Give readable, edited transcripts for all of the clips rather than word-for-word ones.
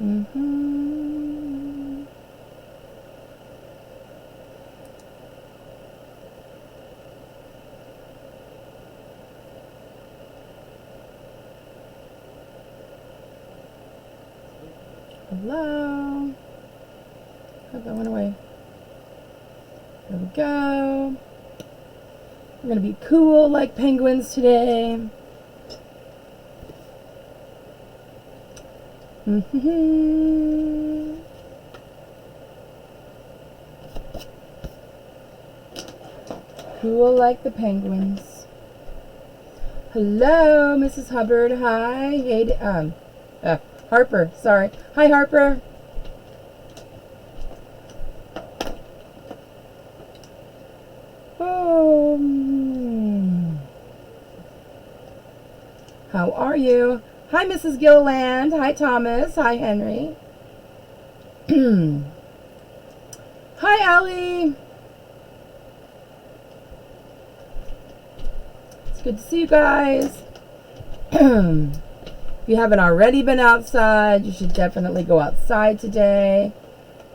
Mm-hmm. Hello. Oh, that went away. There we go. We're going to be cool like penguins today. Mm-hmm. Cool like the penguins. Hello, Mrs. Hubbard. Hi. Hey, Harper. Sorry. Hi, Harper. Oh. How are you? Hi, Mrs. Gilliland. Hi, Thomas. Hi, Henry. Hi, Allie. It's good to see you guys. If you haven't already been outside, you should definitely go outside today.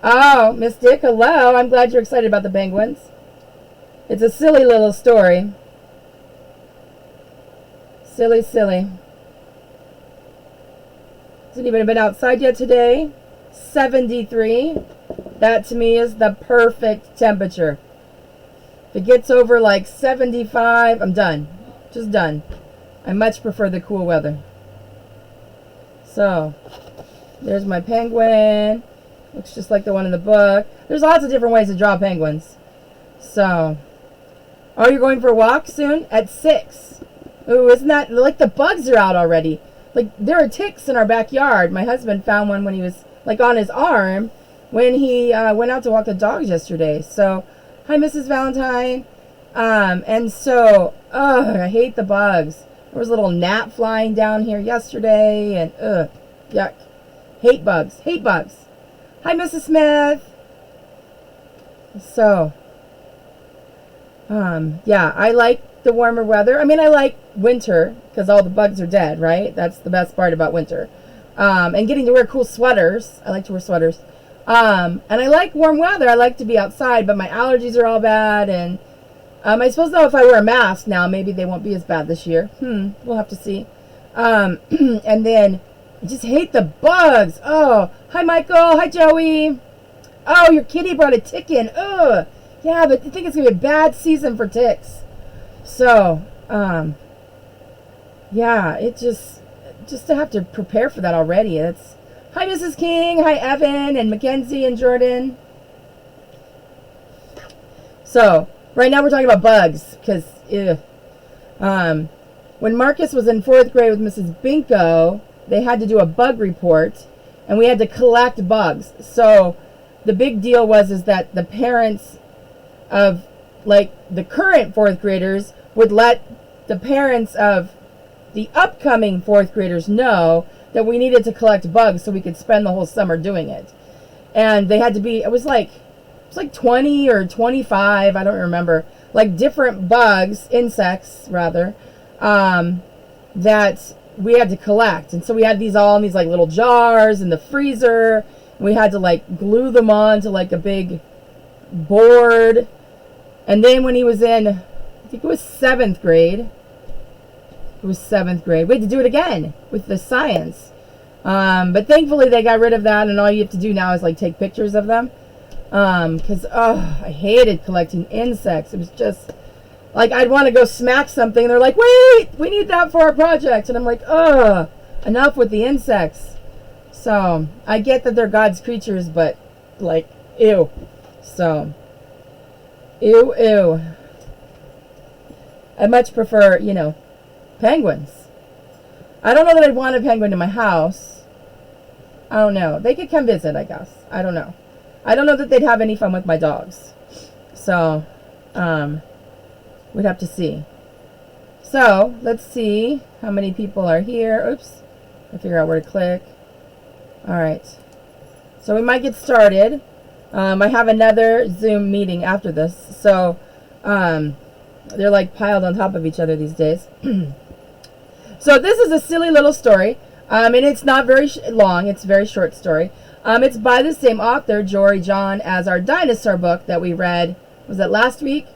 Oh, Miss Dick, hello. I'm glad you're excited about the penguins. It's a silly little story. Silly, silly. Hasn't even been outside yet today. 73. That to me is the perfect temperature. If it gets over like 75, I'm done. Just done. I much prefer the cool weather. So, there's my penguin. Looks just like the one in the book. There's lots of different ways to draw penguins. So, oh, you're going for a walk soon? At 6. Ooh, isn't that, like the bugs are out already. Like, there are ticks in our backyard. My husband found one when he was, like, on his arm when he went out to walk the dogs yesterday. So, hi, Mrs. Valentine. And so, I hate the bugs. There was a little gnat flying down here yesterday, and, yuck. Hate bugs. Hate bugs. Hi, Mrs. Smith. So, yeah, I like the warmer weather. I mean, I like winter because all the bugs are dead, right? That's the best part about winter. And getting to wear cool sweaters. I like to wear sweaters. And I like warm weather. I like to be outside, but my allergies are all bad. And I suppose, though, if I wear a mask now, maybe they won't be as bad this year. We'll have to see. And then I just hate the bugs. Oh, hi, Michael. Hi, Joey. Oh, your kitty brought a tick in. Ugh. Yeah, but I think it's going to be a bad season for ticks. So, yeah, it just to have to prepare for that already. It's, hi, Mrs. King. Hi, Evan and Mackenzie and Jordan. So, right now we're talking about bugs because, when Marcus was in 4th grade with Mrs. Binko, they had to do a bug report, and we had to collect bugs. So, the big deal is that the parents of, like, the current 4th graders would let the parents of the upcoming 4th graders know that we needed to collect bugs so we could spend the whole summer doing it. And they had to be, it was like 20 or 25, I don't remember, like different bugs, insects rather, that we had to collect. And so we had these all in these like little jars in the freezer. We had to like glue them on to like a big board. And then when he was in, I think it was 7th grade. We had to do it again with the science. But thankfully they got rid of that, and all you have to do now is like take pictures of them. Because, I hated collecting insects. It was just, like, I'd want to go smack something, and they're like, wait, we need that for our project. And I'm like, enough with the insects. So, I get that they're God's creatures, but, like, ew. So, ew. I much prefer, penguins. I don't know that I'd want a penguin in my house. I don't know. They could come visit, I guess. I don't know. I don't know that they'd have any fun with my dogs. So, we'd have to see. So, let's see how many people are here. Oops. I figure out where to click. Alright. So, we might get started. I have another Zoom meeting after this. So, they're like piled on top of each other these days. So, this is a silly little story. And it's not very long. It's a very short story. It's by the same author, Jory John, as our dinosaur book that we read. Was that last week?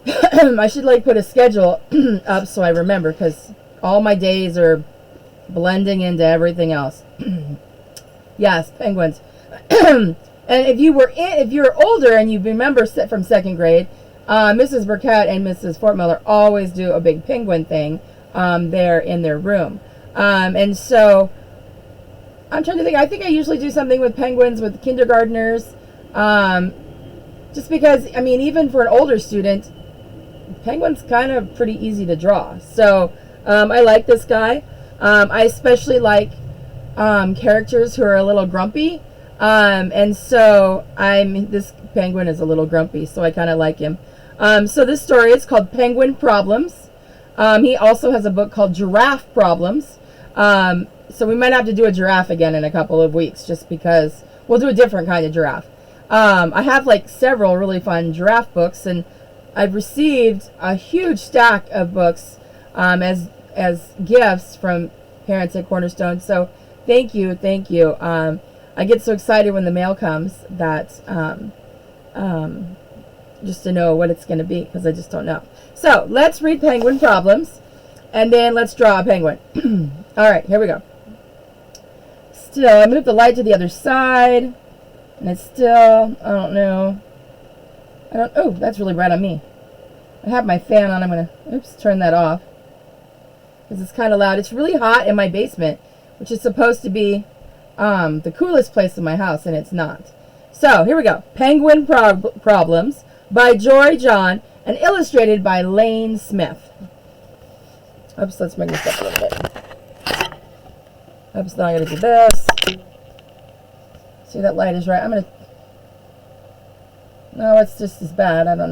I should like put a schedule up so I remember, because all my days are blending into everything else. Yes, penguins. And if you're older and you remember from second grade, Mrs. Burkett and Mrs. Fortmiller always do a big penguin thing there in their room. And so I'm trying to think. I think I usually do something with penguins with kindergartners. Just because, I mean, even for an older student, penguin's kind of pretty easy to draw. So I like this guy. I especially like characters who are a little grumpy. And so this penguin is a little grumpy, so I kind of like him. So this story is called Penguin Problems. He also has a book called Giraffe Problems. So we might have to do a giraffe again in a couple of weeks, just because we'll do a different kind of giraffe. I have like several really fun giraffe books, and I've received a huge stack of books as gifts from parents at Cornerstone. So thank you. I get so excited when the mail comes that just to know what it's going to be, because I just don't know. So let's read Penguin Problems, and then let's draw a penguin. All right, here we go. Still, I'm going to move the light to the other side, and it's still, I don't know. Oh, that's really bright on me. I have my fan on. I'm going to, turn that off, because it's kind of loud. It's really hot in my basement, which is supposed to be the coolest place in my house, and it's not. So here we go. Penguin Problems by Jory John and illustrated by Lane Smith. Oops, let's bring this up a little bit. Oops, now I gotta do this. See, that light is right. No, it's just as bad. I don't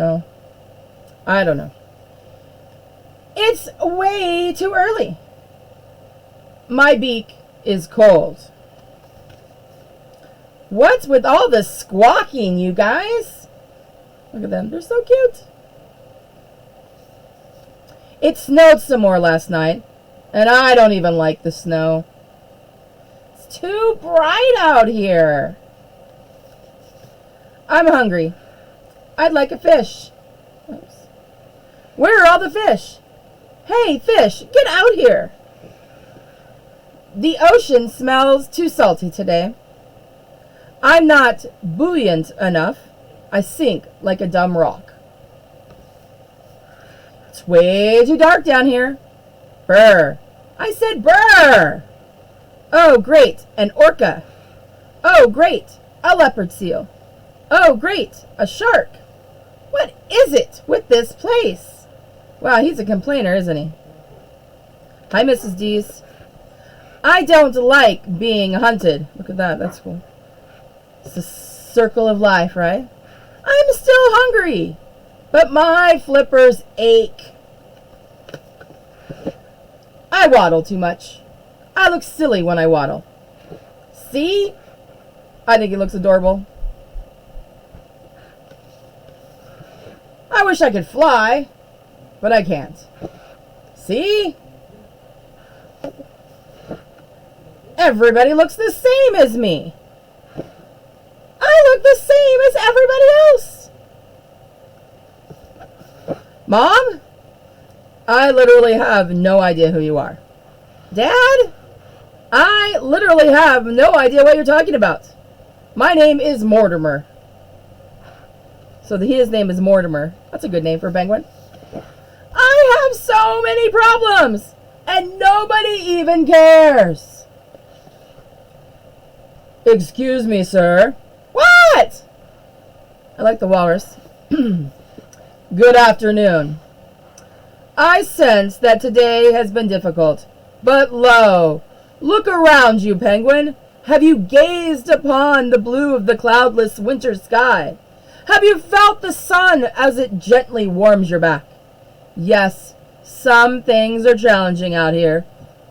know. It's way too early. My beak is cold. What's with all the squawking, you guys? Look at them. They're so cute. It snowed some more last night, and I don't even like the snow. It's too bright out here. I'm hungry. I'd like a fish. Oops. Where are all the fish? Hey, fish, get out here. The ocean smells too salty today. I'm not buoyant enough. I sink like a dumb rock. It's way too dark down here. Brr. I said brr. Oh, great, an orca. Oh, great, a leopard seal. Oh, great, a shark. What is it with this place? Wow, he's a complainer, isn't he? Hi, Mrs. Dees. I don't like being hunted. Look at that, that's cool. It's the circle of life, right? I'm still hungry, but my flippers ache. I waddle too much. I look silly when I waddle. See? I think he looks adorable. I wish I could fly, but I can't. See? Everybody looks the same as me. I look the same as everybody else. Mom? I literally have no idea who you are. Dad? I literally have no idea what you're talking about. My name is Mortimer. So his name is Mortimer. That's a good name for a penguin. I have so many problems, and nobody even cares. Excuse me, sir. What? I like the walrus. Good afternoon. I sense that today has been difficult, but lo, look around you, penguin. Have you gazed upon the blue of the cloudless winter sky? Have you felt the sun as it gently warms your back? Yes, some things are challenging out here.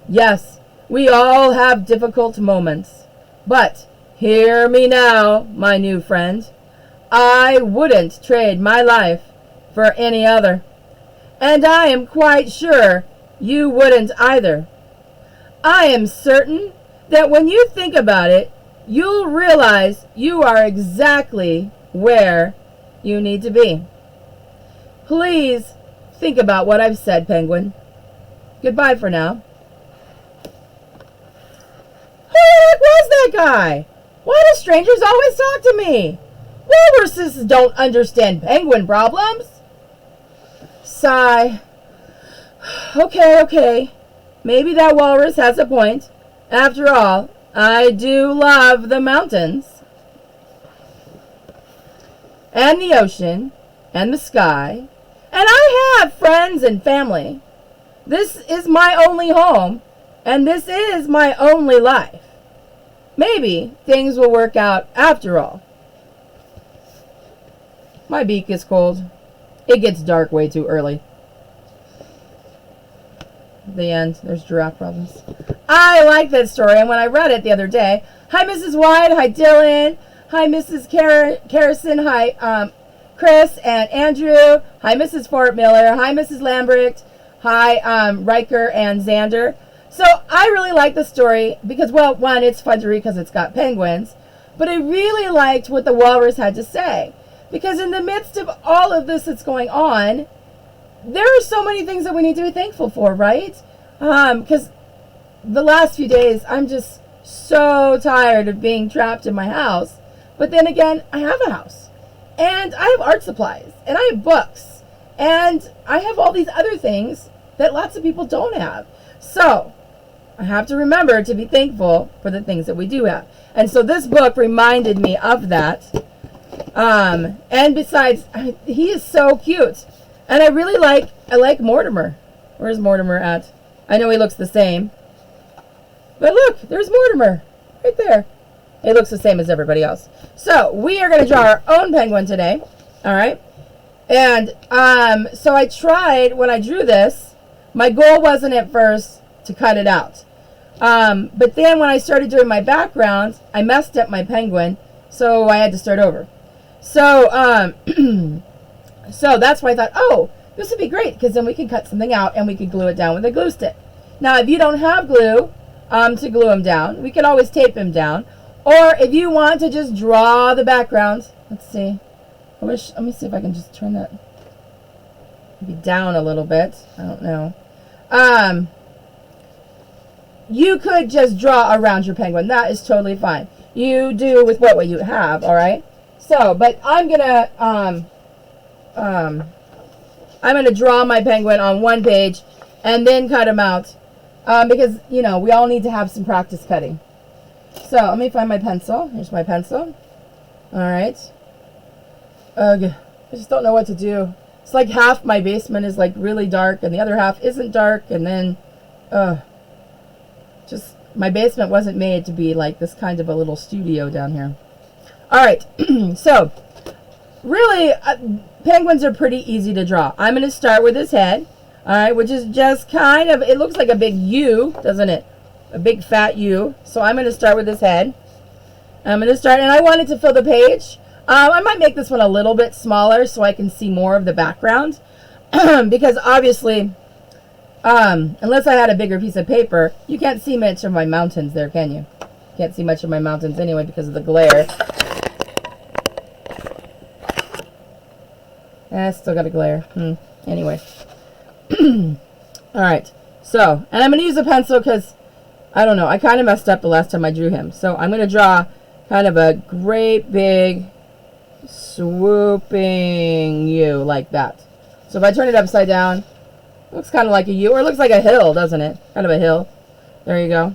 Yes, we all have difficult moments. But hear me now, my new friend. I wouldn't trade my life for any other. And I am quite sure you wouldn't either. I am certain that when you think about it, you'll realize you are exactly where you need to be. Please think about what I've said, Penguin. Goodbye for now. Who the heck was that guy? Why do strangers always talk to me? Walruses don't understand penguin problems. Sigh. Okay. Maybe that walrus has a point. After all, I do love the mountains. And the ocean. And the sky. And I have friends and family. This is my only home. And this is my only life. Maybe things will work out after all. My beak is cold. It gets dark way too early. The end. There's giraffe problems. I like that story, and when I read it the other day, hi Mrs. White, hi Dylan, hi Mrs. Carrison, hi Chris and Andrew, hi Mrs. Fort Miller, hi Mrs. Lambrecht, hi Riker and Xander. So I really like the story because, well, one, it's fun to read because it's got penguins, but I really liked what the walrus had to say. Because in the midst of all of this that's going on, there are so many things that we need to be thankful for, right? Because the last few days, I'm just so tired of being trapped in my house. But then again, I have a house. And I have art supplies. And I have books. And I have all these other things that lots of people don't have. So I have to remember to be thankful for the things that we do have. And so this book reminded me of that. And besides, he is so cute. And I like Mortimer. Where's Mortimer at? I know he looks the same. But look, there's Mortimer. Right there. He looks the same as everybody else. So, we are going to draw our own penguin today. Alright? And, so I tried, when I drew this, my goal wasn't at first to cut it out. But then when I started doing my background, I messed up my penguin. So, I had to start over. So, so that's why I thought, oh, this would be great, because then we can cut something out and we can glue it down with a glue stick. Now, if you don't have glue to glue him down, we can always tape him down. Or if you want to just draw the background, let's see. Let me see if I can just turn that maybe down a little bit. I don't know. You could just draw around your penguin. That is totally fine. You do with what you have, all right? So, but I'm gonna draw my penguin on one page and then cut him out because, you know, we all need to have some practice cutting. So, let me find my pencil. Here's my pencil. All right. I just don't know what to do. It's like half my basement is like really dark and the other half isn't dark, and then just my basement wasn't made to be like this kind of a little studio down here. All right. So, really, penguins are pretty easy to draw. I'm going to start with his head, all right, which is just kind of, it looks like a big U, doesn't it? A big fat U. So I'm going to start with his head. I'm going to start, and I wanted to fill the page. I might make this one a little bit smaller so I can see more of the background. Because obviously, unless I had a bigger piece of paper, you can't see much of my mountains there, can you? Can't see much of my mountains anyway because of the glare. Still got a glare. Anyway. Alright. So, and I'm going to use a pencil because, I don't know, I kind of messed up the last time I drew him. So, I'm going to draw kind of a great big swooping U like that. So, if I turn it upside down, it looks kind of like a U, or it looks like a hill, doesn't it? Kind of a hill. There you go.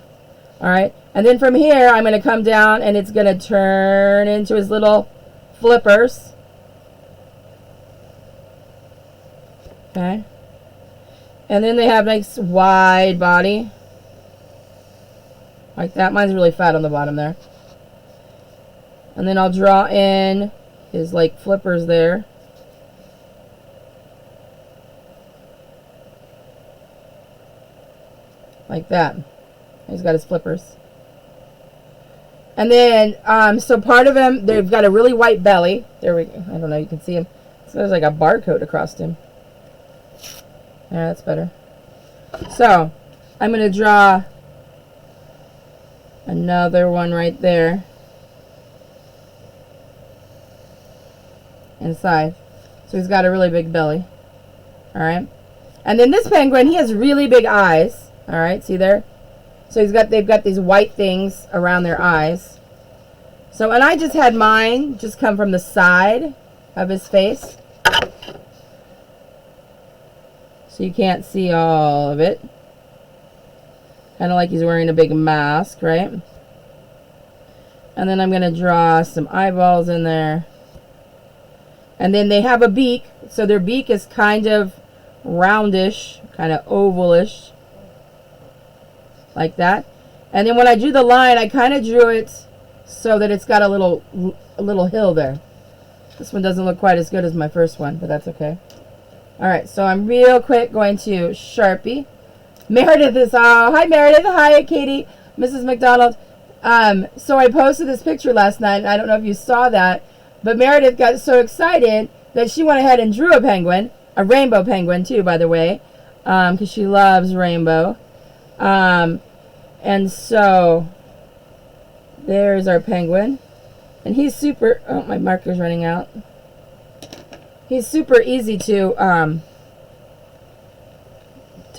Alright. And then from here, I'm going to come down and it's going to turn into his little flippers. Okay. And then they have nice wide body. Like that. Mine's really fat on the bottom there. And then I'll draw in his like flippers there. Like that. He's got his flippers. And then, so part of him, they've got a really white belly. There we go. I don't know, you can see him. So there's like a barcode across him. Yeah, that's better. So, I'm going to draw Another one right there. Inside. So he's got a really big belly. Alright. And then this penguin, he has really big eyes. Alright, see there? So they've got these white things around their eyes. So, and I just had mine just come from the side of his face. So you can't see all of it. Kind of like he's wearing a big mask, right? And then I'm going to draw some eyeballs in there. And then they have a beak. So their beak is kind of roundish, kind of ovalish. Like that. And then when I drew the line, I kind of drew it so that it's got a little hill there. This one doesn't look quite as good as my first one, but that's okay. Alright, so I'm real quick going to Sharpie. Meredith is, hi Meredith, hi Katie, Mrs. McDonald. So I posted this picture last night, and I don't know if you saw that, but Meredith got so excited that she went ahead and drew a penguin, a rainbow penguin too, by the way, because she loves rainbow. And so there's our penguin, and he's super, oh, my marker's running out. He's super easy to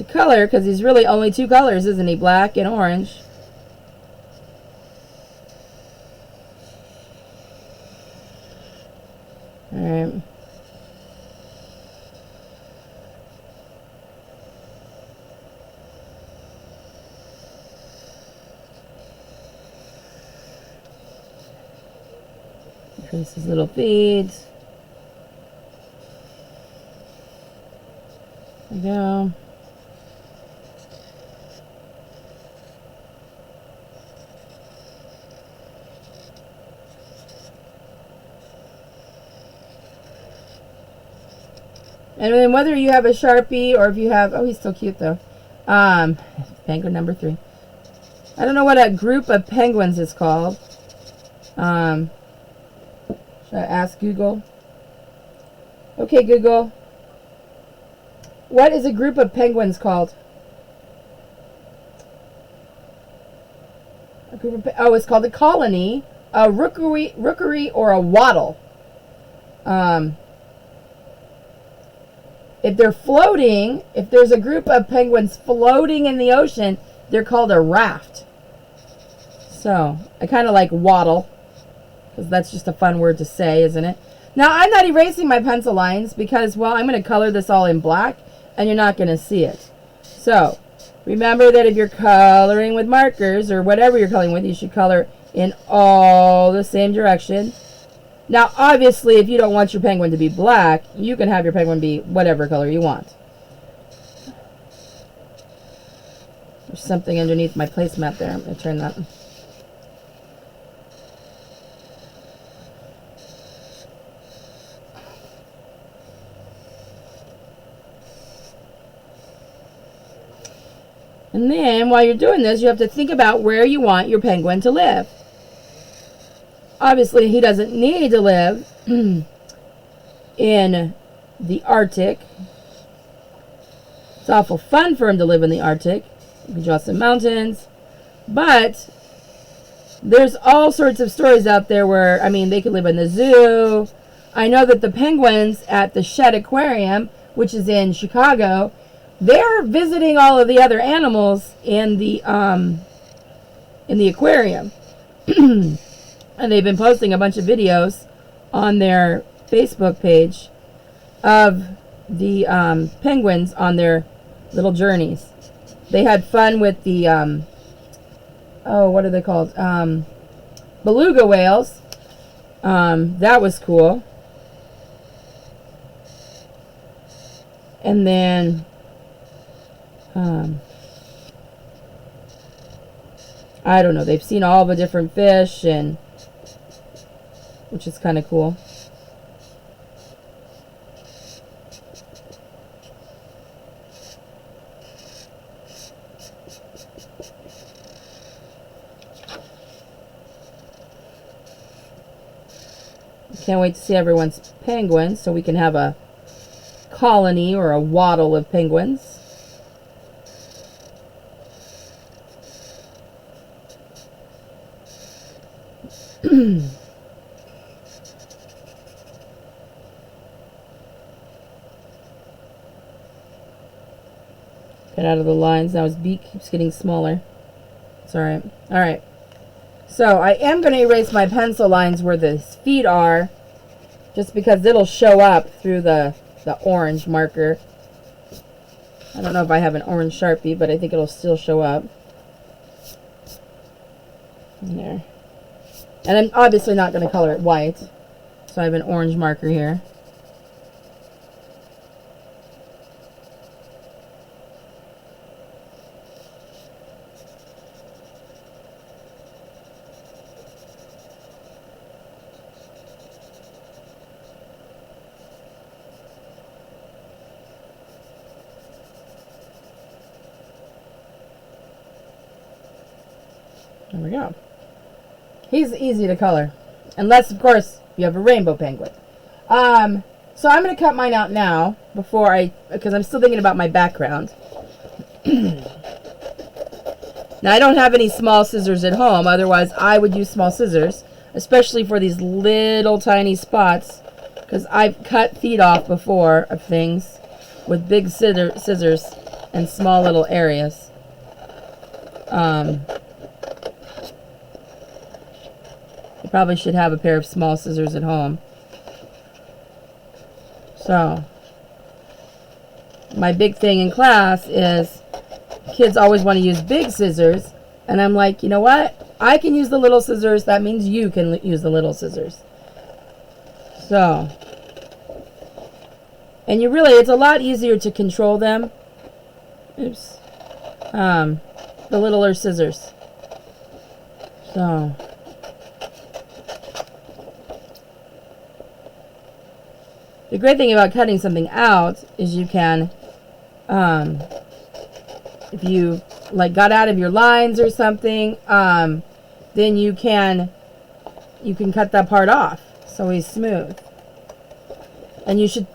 color because he's really only two colors, isn't he? Black and orange. Alright. Trace his little feet. There we go. And then whether you have a Sharpie or if you have, oh, he's so cute though. Penguin number 3. I don't know what a group of penguins is called. Should I ask Google? Okay, Google. What is a group of penguins called? A group of it's called a colony, a rookery, or a wattle. If they're floating, if there's a group of penguins floating in the ocean, they're called a raft. So, I kind of like wattle, because that's just a fun word to say, isn't it? Now, I'm not erasing my pencil lines because, well, I'm going to color this all in black, and you're not going to see it. So, remember that if you're coloring with markers, or whatever you're coloring with, you should color in all the same direction. Now, obviously, if you don't want your penguin to be black, you can have your penguin be whatever color you want. There's something underneath my placemat there. I'm going to turn that. And then, while you're doing this, you have to think about where you want your penguin to live. Obviously, he doesn't need to live in the Arctic. It's awful fun for him to live in the Arctic. You can draw some mountains. But there's all sorts of stories out there where, I mean, they could live in the zoo. I know that the penguins at the Shedd Aquarium, which is in Chicago, they're visiting all of the other animals in the aquarium. And they've been posting a bunch of videos on their Facebook page of the penguins on their little journeys. They had fun with the, what are they called? Beluga whales. That was cool. And then, I don't know, they've seen all the different fish, and which is kind of cool. Can't wait to see everyone's penguins so we can have a colony or a wattle of penguins. Get out of the lines. Now his beak keeps getting smaller. It's alright. Alright. So I am going to erase my pencil lines where the feet are, just because it'll show up through the orange marker. I don't know if I have an orange Sharpie, but I think it'll still show up. There. And I'm obviously not going to color it white, so I have an orange marker here. There we go. He's easy to color. Unless, of course, you have a rainbow penguin. So I'm going to cut mine out now, because I'm still thinking about my background. Now, I don't have any small scissors at home. Otherwise, I would use small scissors, especially for these little tiny spots, because I've cut feet off before of things with big scissors and small little areas. I probably should have a pair of small scissors at home. So, my big thing in class is kids always want to use big scissors, and I'm like, you know what? I can use the little scissors. That means you can use the little scissors. So, and it's a lot easier to control them. Oops. The littler scissors. So, the great thing about cutting something out is you can, if you got out of your lines or something, then you can cut that part off so he's smooth. And you should,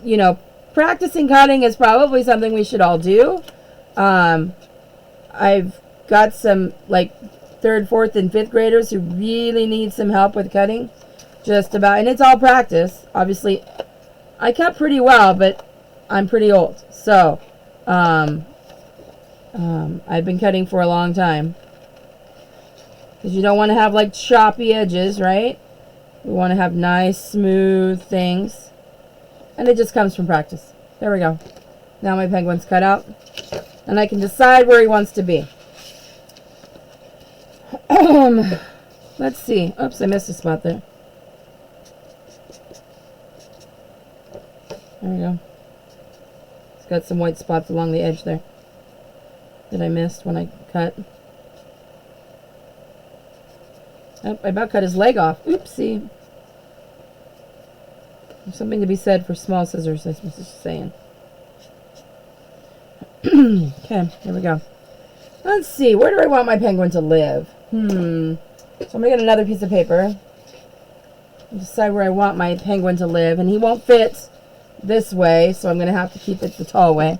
practicing cutting is probably something we should all do. I've got some 3rd, 4th, and 5th graders who really need some help with cutting, and it's all practice. Obviously, I cut pretty well, but I'm pretty old. So, I've been cutting for a long time. Because you don't want to have choppy edges, right? We want to have nice, smooth things. And it just comes from practice. There we go. Now my penguin's cut out. And I can decide where he wants to be. Let's see. Oops, I missed a spot there. There we go. It's got some white spots along the edge there that I missed when I cut. Oh, I about cut his leg off. Oopsie. There's something to be said for small scissors, I was just saying. Okay, here we go. Let's see. Where do I want my penguin to live? So I'm going to get another piece of paper and decide where I want my penguin to live. And he won't fit this way, so I'm going to have to keep it the tall way.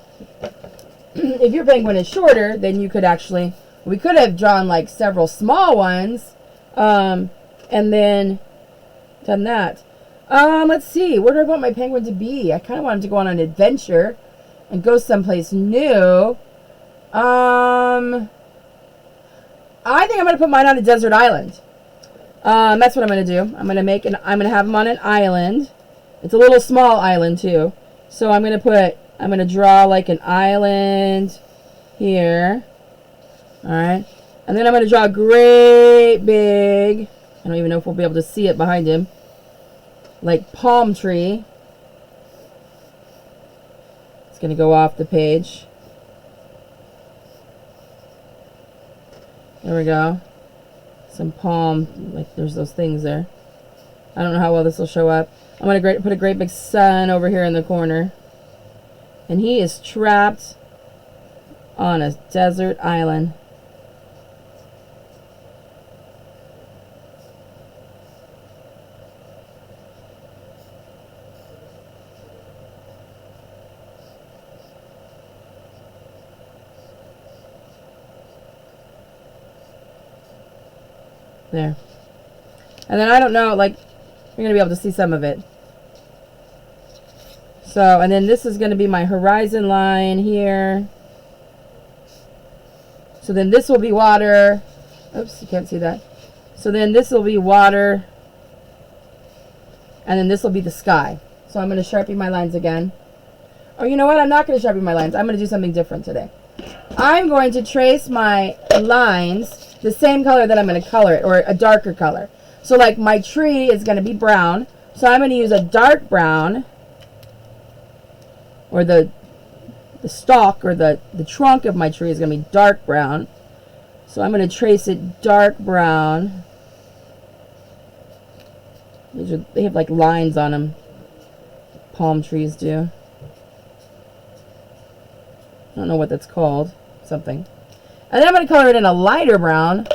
If your penguin is shorter, then you could actually, we could have drawn several small ones, and then done that. Let's see, where do I want my penguin to be? I kind of want him to go on an adventure and go someplace new. I think I'm going to put mine on a desert island. That's what I'm going to do. I'm going to have him on an island. It's a little small island too. So I'm going to draw an island here. Alright. And then I'm going to draw a great big, I don't even know if we'll be able to see it behind him, palm tree. It's going to go off the page. There we go. Some palm, there's those things there. I don't know how well this will show up. I'm going to put a great big sun over here in the corner. And he is trapped on a desert island. There. And then I don't know, like, you're going to be able to see some of it. So, and then this is going to be my horizon line here. So then this will be water. Oops, you can't see that. So then this will be water. And then this will be the sky. So I'm going to Sharpie my lines again. Oh, you know what? I'm not going to Sharpie my lines. I'm going to do something different today. I'm going to trace my lines the same color that I'm going to color it, or a darker color. So like my tree is going to be brown. So I'm going to use a dark brown, or the stalk or the trunk of my tree is going to be dark brown. So I'm going to trace it dark brown. They have like lines on them. Palm trees do. I don't know what that's called. Something. And then I'm going to color it in a lighter brown.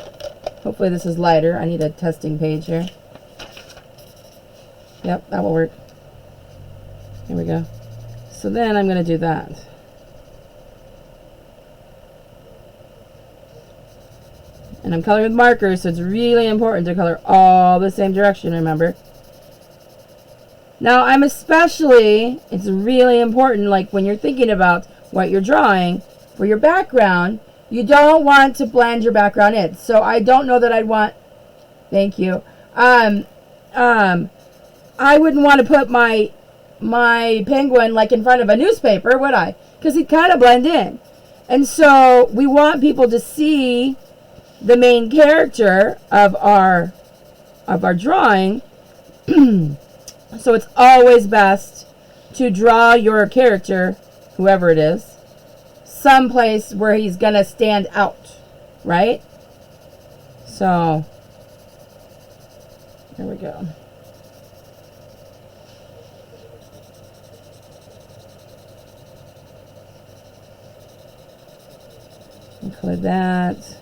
Hopefully this is lighter. I need a testing page here. Yep, that will work. Here we go. So then I'm going to do that. And I'm coloring with markers, so it's really important to color all the same direction, remember? Now, it's really important, like when you're thinking about what you're drawing, for your background, you don't want to blend your background in. So I don't know that I'd want, thank you. I wouldn't want to put my penguin like in front of a newspaper, would I? Because he'd kind of blend in. And so we want people to see the main character of our drawing. So it's always best to draw your character, whoever it is, someplace where he's gonna stand out, right? So here we go. Color that.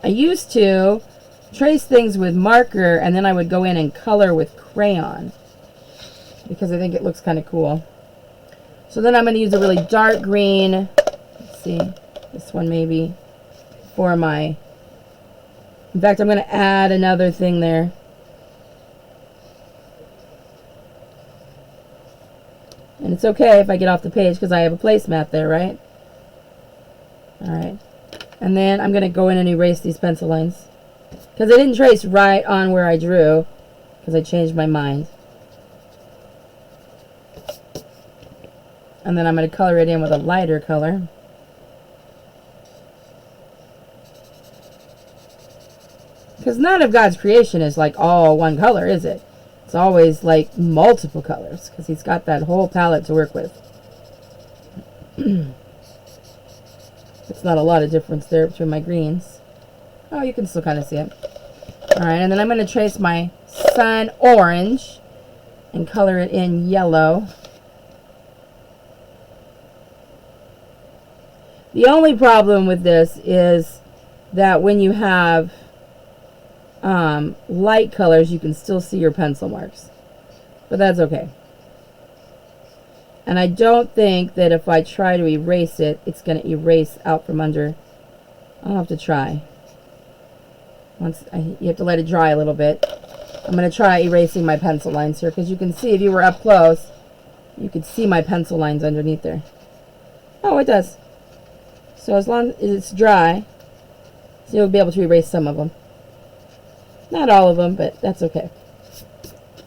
I used to trace things with marker, and then I would go in and color with crayon because I think it looks kind of cool. So then I'm going to use a really dark green, let's see, this one maybe, for my, in fact, I'm going to add another thing there. And it's okay if I get off the page because I have a placemat there, right? Alright. And then I'm going to go in and erase these pencil lines. Because I didn't trace right on where I drew. Because I changed my mind. And then I'm going to color it in with a lighter color. Because none of God's creation is like all one color, is it? It's always like multiple colors. Because he's got that whole palette to work with. It's not a lot of difference there between my greens. Oh, you can still kind of see it. Alright, and then I'm going to trace my sun orange and color it in yellow. The only problem with this is that when you have light colors, you can still see your pencil marks. But that's okay. And I don't think that if I try to erase it, it's going to erase out from under. I'll have to try. You have to let it dry a little bit. I'm going to try erasing my pencil lines here, because you can see, if you were up close, you could see my pencil lines underneath there. Oh, it does. So as long as it's dry, so you'll be able to erase some of them. Not all of them, but that's okay.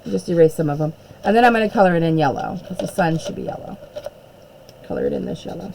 Just erase some of them. And then I'm going to color it in yellow, because the sun should be yellow. Color it in this yellow.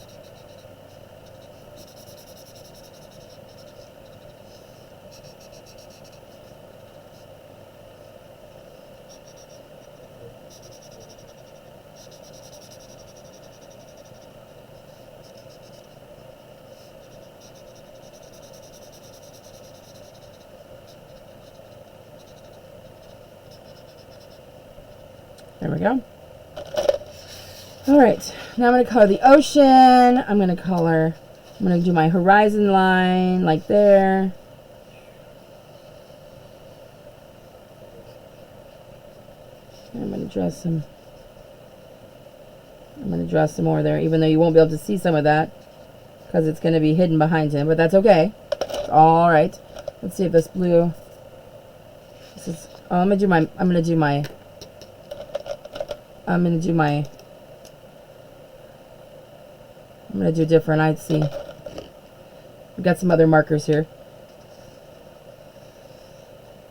There we go. Alright, now I'm going to color the ocean. I'm going to do my horizon line, like there. And I'm going to draw some more there, even though you won't be able to see some of that. because it's going to be hidden behind him, but that's okay. All right. Let's see if this blue. This is. Oh, I'm gonna do different. I'd see. We've got some other markers here.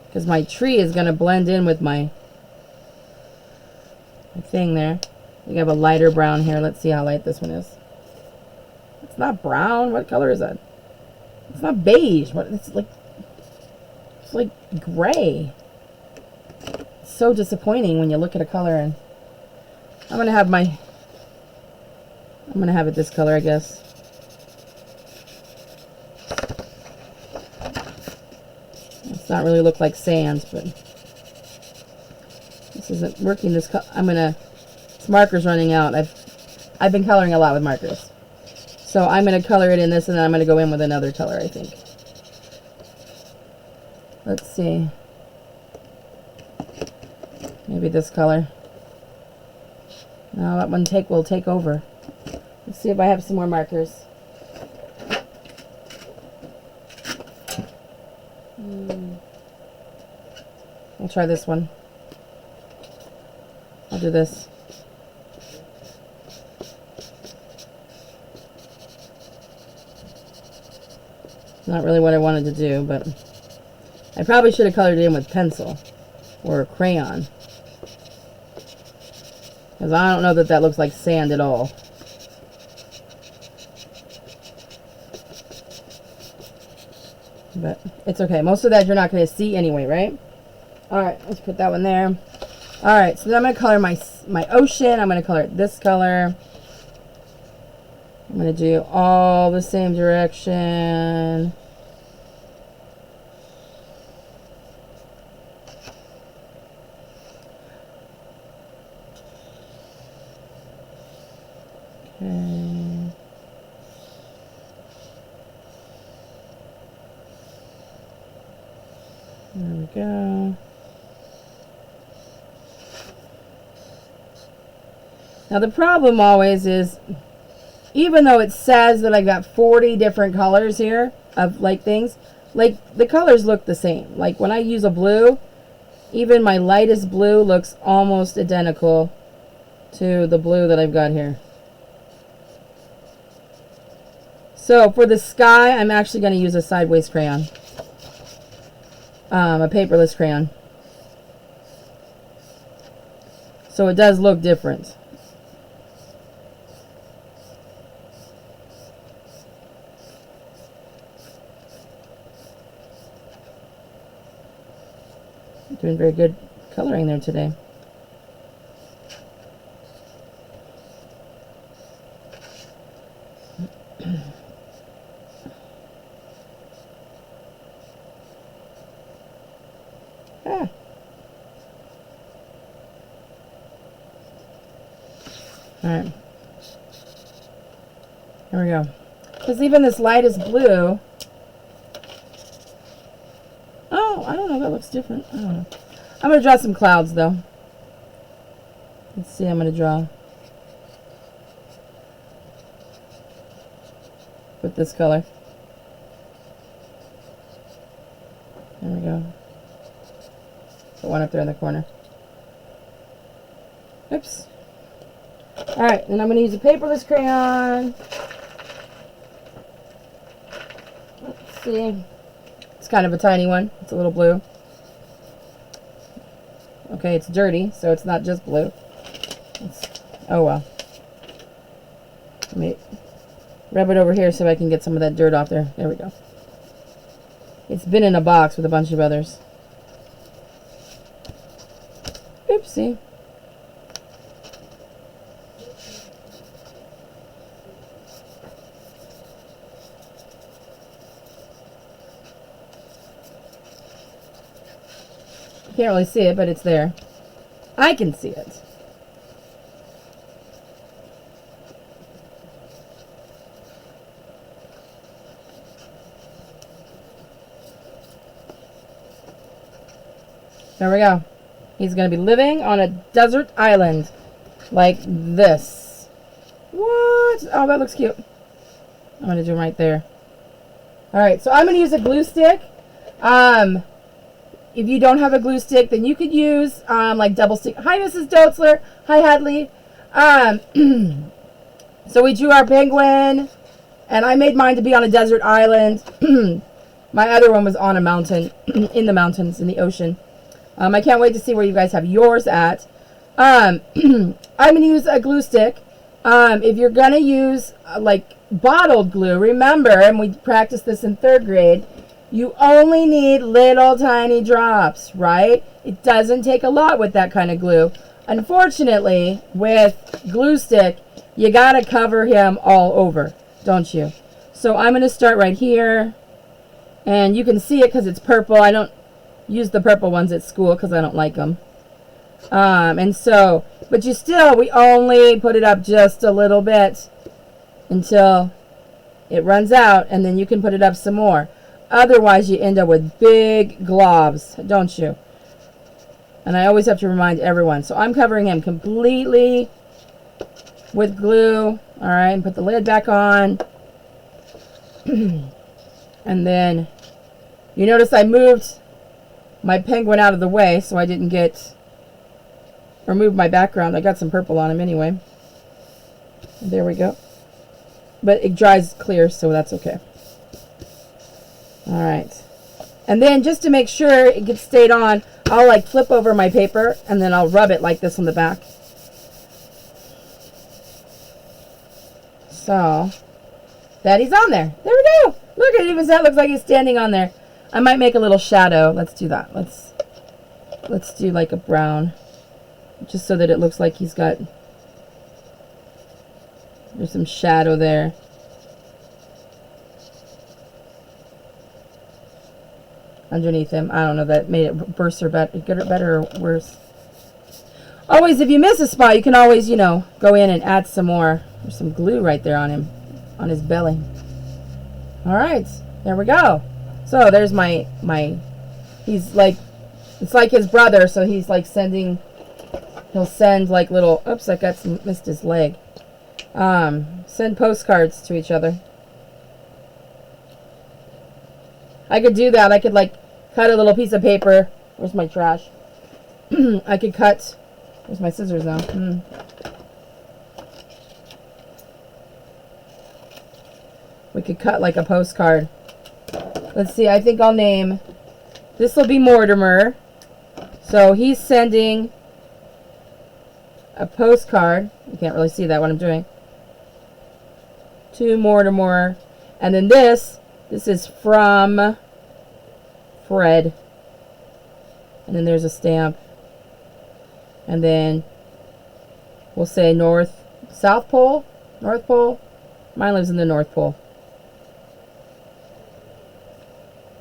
Because my tree is going to blend in with my thing there. We have a lighter brown here. Let's see how light this one is. It's not brown. What color is that? It's not beige. What? It's like gray. It's so disappointing when you look at a color and I'm gonna have it this color, I guess. It's not really look like sand, but this isn't working. This marker's running out. I've been coloring a lot with markers, so I'm gonna color it in this, and then I'm gonna go in with another color, I think. Let's see. Maybe this color. No, that one will take over. Let's see if I have some more markers. I'll try this one. I'll do this. Not really what I wanted to do, but I probably should have colored it in with pencil or a crayon. Because I don't know that looks like sand at all. But it's okay. Most of that you're not going to see anyway, right? Alright, let's put that one there. Alright, so then I'm going to color my ocean. I'm going to color it this color. I'm going to do all the same direction. Okay. There we go. Now the problem always is, even though it says that I got 40 different colors here of like things, like the colors look the same. Like when I use a blue, even my lightest blue looks almost identical to the blue that I've got here. So for the sky, I'm actually going to use a sideways crayon. A paperless crayon. So it does look different. Doing very good coloring there today. Alright. There we go. Because even this lightest blue... Oh, I don't know. That looks different. I don't know. I'm going to draw some clouds, though. Let's see. I'm going to draw with this color. There we go. Put one up there in the corner. Oops. Alright, then I'm going to use a paperless crayon. Let's see. It's kind of a tiny one. It's a little blue. Okay, it's dirty, so it's not just blue. Oh well. Let me rub it over here so I can get some of that dirt off there. There we go. It's been in a box with a bunch of others. Oopsie. Can't really see it, but it's there. I can see it. There we go. He's going to be living on a desert island like this. What? Oh, that looks cute. I'm going to do them right there. All right, so I'm going to use a glue stick. If you don't have a glue stick, then you could use like double stick. Hi, Mrs. Dotzler. Hi, Hadley. So we drew our penguin, and I made mine to be on a desert island. My other one was on a mountain, in the mountains, in the ocean. I can't wait to see where you guys have yours at. I'm going to use a glue stick. If you're going to use like bottled glue, remember, and we practiced this in 3rd grade, you only need little tiny drops, right? It doesn't take a lot with that kind of glue. Unfortunately, with glue stick, you got to cover him all over, don't you? So I'm going to start right here. And you can see it because it's purple. I don't use the purple ones at school because I don't like them. And so, but we only put it up just a little bit until it runs out, and then you can put it up some more. Otherwise, you end up with big globs, don't you? And I always have to remind everyone. So I'm covering him completely with glue. All right, and put the lid back on. And then you notice I moved my penguin out of the way so I didn't remove my background. I got some purple on him anyway. There we go. But it dries clear, so that's okay. All right. And then just to make sure it gets stayed on, I'll like flip over my paper and then I'll rub it like this on the back. So that he's on there. There we go. Look at it, even that looks like he's standing on there. I might make a little shadow. Let's do that. Let's do like a brown, just so that it looks like there's some shadow there. Underneath him. I don't know, that made it worse or better or worse. Always, if you miss a spot, you can always, go in and add some more. There's some glue right there on him, on his belly. All right, there we go. So there's my he's like, it's like his brother, so he's like he'll send like little, oops, I missed his leg. Send postcards to each other. I could do that. I could like cut a little piece of paper. Where's my trash? I could cut, where's my scissors now? We could cut like a postcard. Let's see, I think I'll name, this will be Mortimer. So he's sending a postcard. You can't really see that, what I'm doing. To Mortimer. And then this is from Fred. And then there's a stamp. And then we'll say South Pole, North Pole. Mine lives in the North Pole.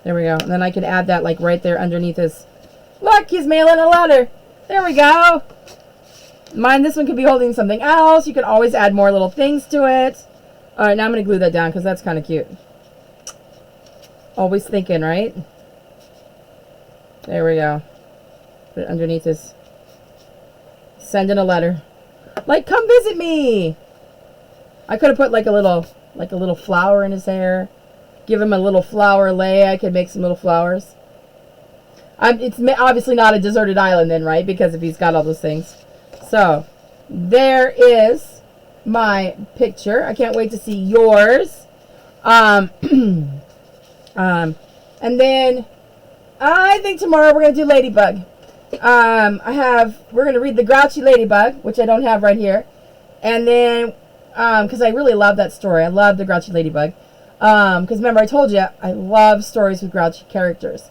There we go. And then I can add that like right there underneath his... Look, he's mailing a letter. There we go. This one could be holding something else. You can always add more little things to it. All right, now I'm going to glue that down because that's kind of cute. Always thinking, right? There we go. Put it underneath his... Sending a letter. Like, come visit me. I could have put like a little flower in his hair. Give him a little flower lei. I could make some little flowers. It's obviously not a deserted island then, right? Because if he's got all those things. So, there is my picture. I can't wait to see yours. And then I think tomorrow we're going to do Ladybug. We're going to read The Grouchy Ladybug, which I don't have right here. And then, because I really love that story. I love The Grouchy Ladybug. Because remember, I told you, I love stories with grouchy characters.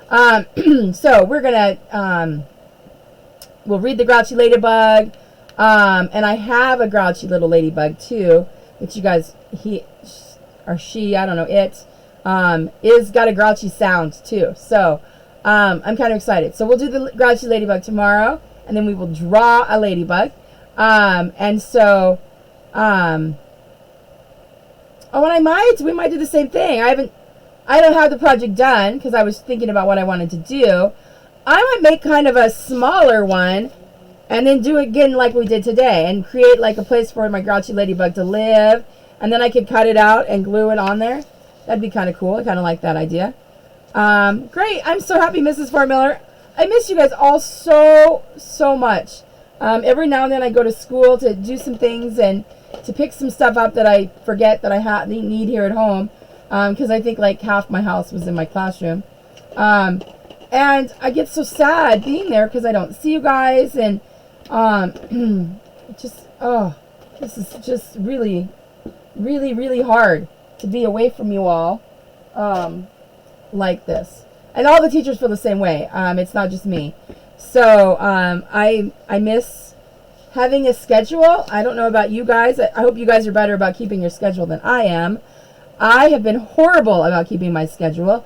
So we're going to, we'll read The Grouchy Ladybug. And I have a grouchy little ladybug too, which you guys, he or she, I don't know, is got a grouchy sound too. So, I'm kind of excited. So we'll do the Grouchy Ladybug tomorrow, and then we will draw a ladybug. And so, oh, and we might do the same thing. I don't have the project done because I was thinking about what I wanted to do. I might make kind of a smaller one and then do it again like we did today and create like a place for my Grouchy Ladybug to live and then I could cut it out and glue it on there. That'd be kind of cool. I kind of like that idea. Great. I'm so happy, Mrs. Fort Miller. I miss you guys all so much. Every now and then I go to school to do some things and to pick some stuff up that I forget that I need here at home, because I think like half my house was in my classroom. And I get so sad being there because I don't see you guys, and this is just really, really, really hard to be away from you all like this. And all the teachers feel the same way. It's not just me. So I miss having a schedule. I don't know about you guys. I hope you guys are better about keeping your schedule than I am. I have been horrible about keeping my schedule.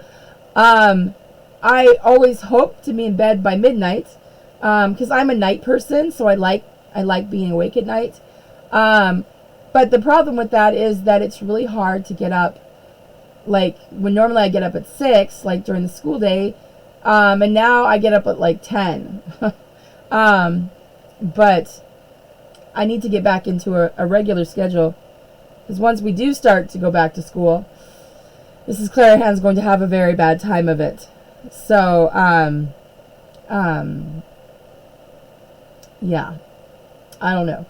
I always hope to be in bed by midnight, because I'm a night person, so I like being awake at night. But the problem with that is that it's really hard to get up, like when normally I get up at 6, like during the school day, and now I get up at like 10. But I need to get back into a regular schedule, because once we do start to go back to school, Mrs. Clarahan's going to have a very bad time of it. So, yeah, I don't know.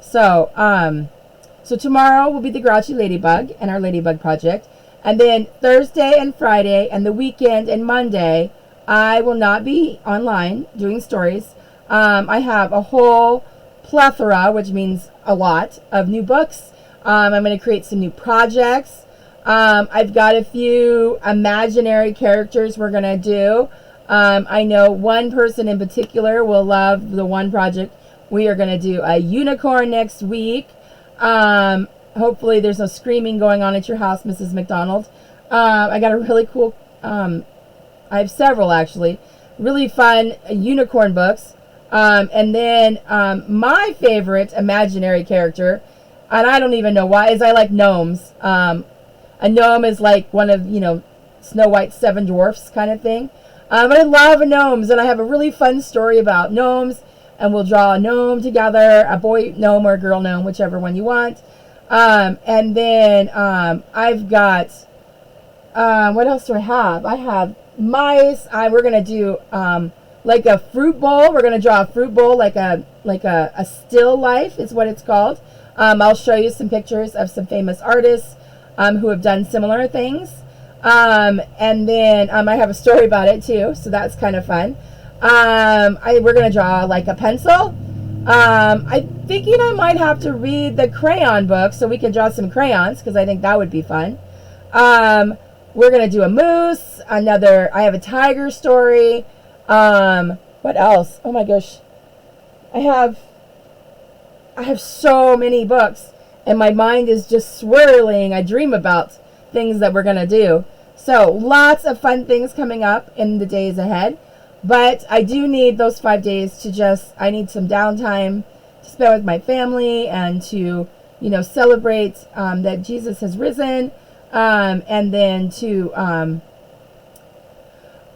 So tomorrow will be the Grouchy Ladybug and our Ladybug project. And then Thursday and Friday and the weekend and Monday, I will not be online doing stories. I have a whole plethora, which means a lot, of new books. I'm going to create some new projects. I've got a few imaginary characters we're going to do. I know one person in particular will love the one project. We are going to do a unicorn next week. Hopefully there's no screaming going on at your house, Mrs. McDonald. I got a really cool, I have several actually, really fun unicorn books. And then my favorite imaginary character, and I don't even know why, is I like gnomes. A gnome is like one of, Snow White's 7 dwarfs kind of thing. But I love gnomes, and I have a really fun story about gnomes, and we'll draw a gnome together, a boy gnome or a girl gnome, whichever one you want. And then I've got, what else do I have? I have mice. We're going to do like a fruit bowl. We're going to draw a fruit bowl, like a still life is what it's called. I'll show you some pictures of some famous artists who have done similar things. And then I have a story about it too, so that's kind of fun. We're going to draw like a pencil. I'm thinking I might have to read the crayon book so we can draw some crayons, because I think that would be fun. We're going to do a moose, I have a tiger story. What else? Oh my gosh. I have so many books, and my mind is just swirling. I dream about things that we're going to do. So lots of fun things coming up in the days ahead. But I do need those 5 days to I need some downtime to spend with my family and to, celebrate that Jesus has risen. And then to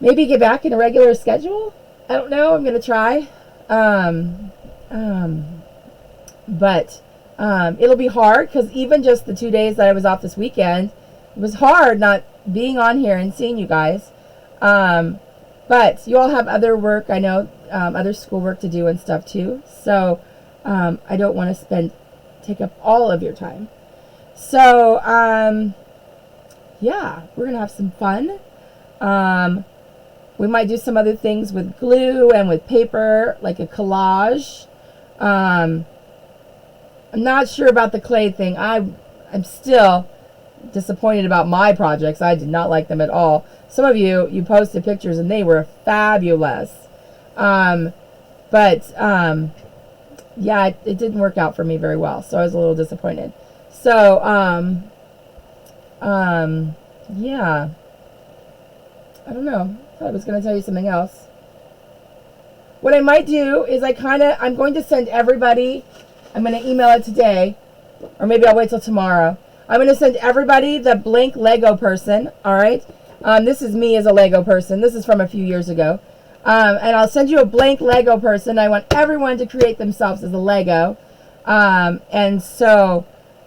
maybe get back in a regular schedule. I don't know. I'm going to try. But it'll be hard, because even just the 2 days that I was off this weekend, it was hard not being on here and seeing you guys. But you all have other work, I know, other schoolwork to do and stuff too. So I don't want to take up all of your time. So yeah, we're gonna have some fun. We might do some other things with glue and with paper, like a collage. I'm not sure about the clay thing. I'm still disappointed about my projects. I did not like them at all. Some of you posted pictures and they were fabulous. But yeah, it didn't work out for me very well, so I was a little disappointed. So yeah, I don't know. I thought I was going to tell you something else. What I might do is I'm going to send everybody, I'm going to email it today, or maybe I'll wait till tomorrow. I'm going to send everybody the blank Lego person, all right? This is me as a Lego person. This is from a few years ago. And I'll send you a blank Lego person. I want everyone to create themselves as a Lego. And so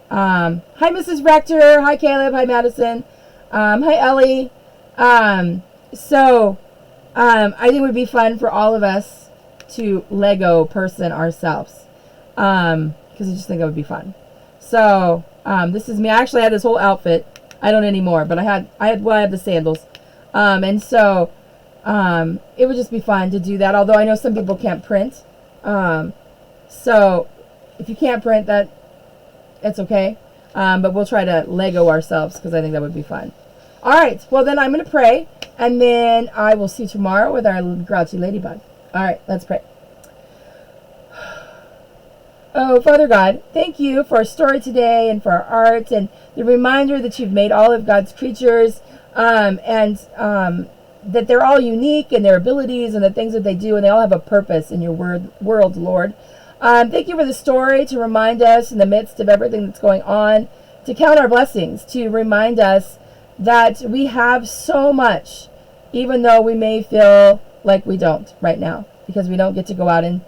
Hi, Mrs. Rector. Hi, Caleb. Hi, Madison. Hi, Ellie. I think it would be fun for all of us to Lego person ourselves. Because I just think it would be fun. So, this is me. I actually had this whole outfit. I don't anymore, but I had the sandals. It would just be fun to do that. Although I know some people can't print. So if you can't print that, it's okay. But we'll try to Lego ourselves because I think that would be fun. All right. Well, then I'm going to pray. And then I will see you tomorrow with our grouchy ladybug. All right. Let's pray. Oh, Father God, thank you for our story today and for our art and the reminder that you've made all of God's creatures that they're all unique in their abilities and the things that they do, and they all have a purpose in your world, Lord. Thank you for the story to remind us in the midst of everything that's going on, to count our blessings, to remind us that we have so much, even though we may feel like we don't right now, because we don't get to go out and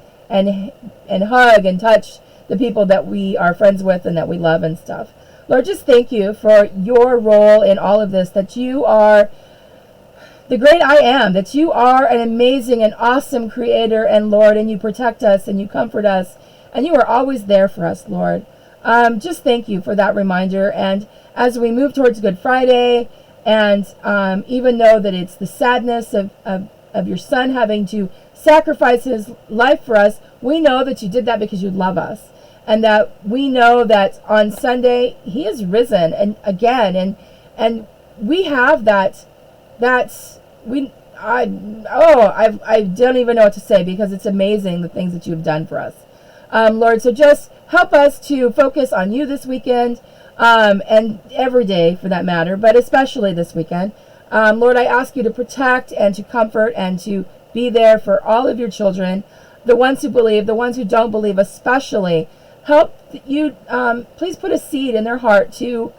hug and touch the people that we are friends with and that we love and stuff. Lord, just thank you for your role in all of this, that you are the great I am, that you are an amazing and awesome creator and Lord, and you protect us and you comfort us, and you are always there for us, Lord. Just thank you for that reminder. And as we move towards Good Friday, and even though that it's the sadness of your son having to sacrifice his life for us, we know that you did that because you love us. And that we know that on Sunday he is risen and again, and we have that I don't even know what to say, because it's amazing the things that you've done for us, Lord. So just help us to focus on you this weekend, and every day for that matter, but especially this weekend. Lord, I ask you to protect and to comfort and to be there for all of your children, the ones who believe, the ones who don't believe, especially. Help you, please put a seed in their heart to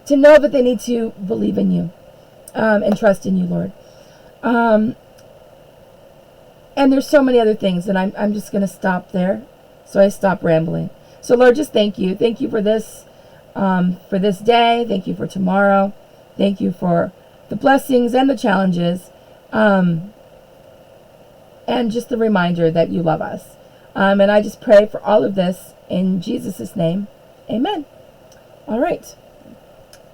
know that they need to believe in you, and trust in you, Lord. And there's so many other things, and I'm just going to stop there. So I stop rambling. So Lord, just thank you. Thank you for this day. Thank you for tomorrow. Thank you for the blessings and the challenges, and just the reminder that you love us. And I just pray for all of this in Jesus' name. Amen. All right.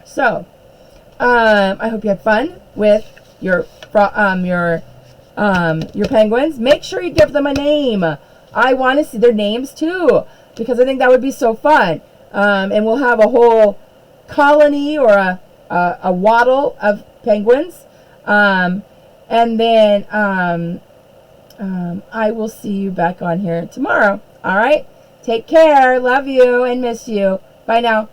So, I hope you had fun with your penguins. Make sure you give them a name. I want to see their names too, because I think that would be so fun. And we'll have a whole colony or a waddle of penguins. And then I will see you back on here tomorrow. All right. Take care. Love you and miss you. Bye now.